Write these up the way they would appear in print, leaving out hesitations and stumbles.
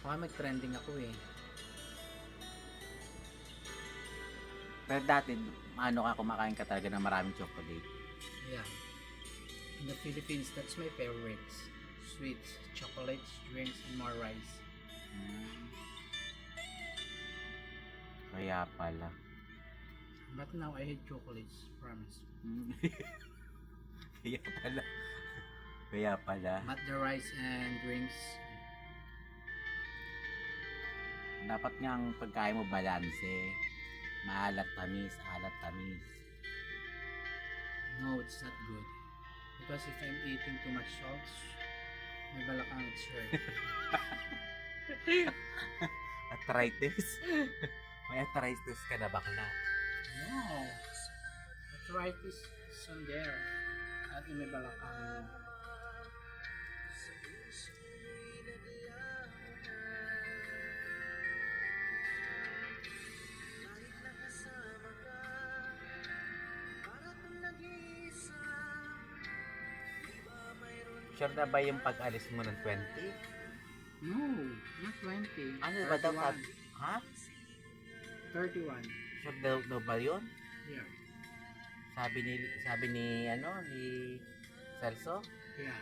Baka mag-trending ako eh. Pero dati, ano ka, kumakain ka talaga ng maraming chocolate. Yeah. In the Philippines, that's my favorites. Sweets, chocolates, drinks, and more rice. Hmm. Kaya pala. But now, I hate chocolates. Promise. Kaya pala. Kaya pala. But the rice and drinks, Dapat nga ang pagkain mo balanse. Maalat tamis, alat tamis. no, it's not good. Because if I'm eating too much salt, my balakang it's hurt. Arthritis. May arthritis ka na bakla. No. Arthritis is on there. At may balakang. Sure na ba yung pag-alis mo ng 20? No, not 20. Ano ba daw 31. sabi? Ha? 31. Sure daw ba yun? Yeah. Sabi ni Celso? Yeah.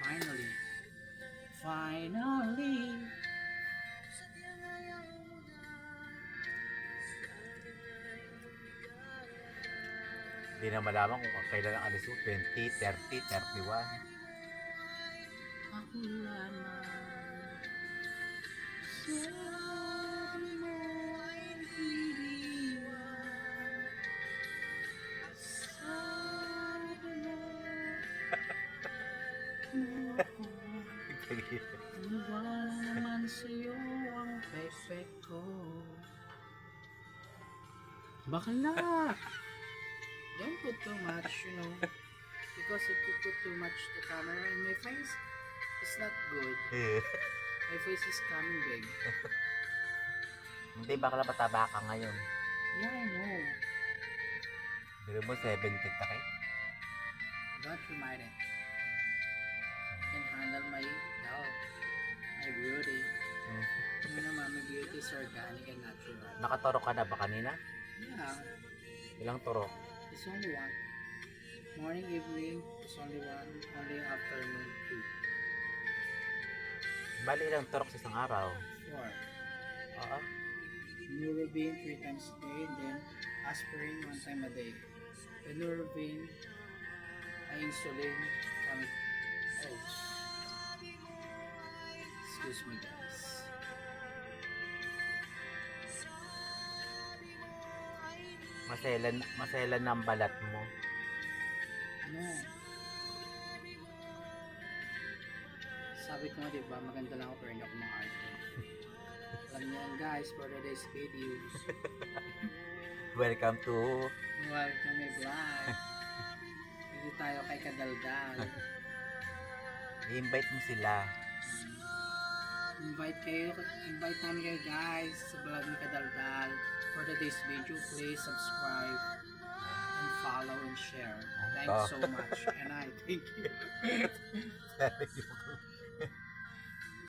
Finally. Finally. Hindi na malaman kung kailan ang alis mo. 20, 30, 31. Ako lamang. Sabi mo ay iniwan. Sabi mo. Wala naman sa'yo ang pek-pek ko. Bakla! Don't put too much, you know. Because if you put too much the camera in my face, it's not good. My face is coming big. Hindi, bakla mataba ka ngayon. Yeah, I know. Biro mo 70 takay. Don't remind it. I can handle my health, my beauty. You know, my beauty is organic and natural. Nakatoro ka na ba kanina? Yeah, Ilang turo? it's only one. Morning, evening, it's only one. Only afternoon, two. Bali ilang turok sa isang araw? Four. Oo. Neurobean 3 times a day, and then aspirin 1 time a day. The Neurobean, insulin, coming. Oh. Excuse me, guys. Maselan ng balat mo. No. Sabi ko nga, diba, maganda lang ako pero hindi ako mga arte. Alam niyo yan, guys, for today's video. Welcome to... Welcome my vlog. Dito tayo kay Kadaldal. I-invite mo sila. Invite namin kayo guys sa vlog ni Kadaldal. For today's video, please subscribe and follow and share. Thanks so much. And I thank you.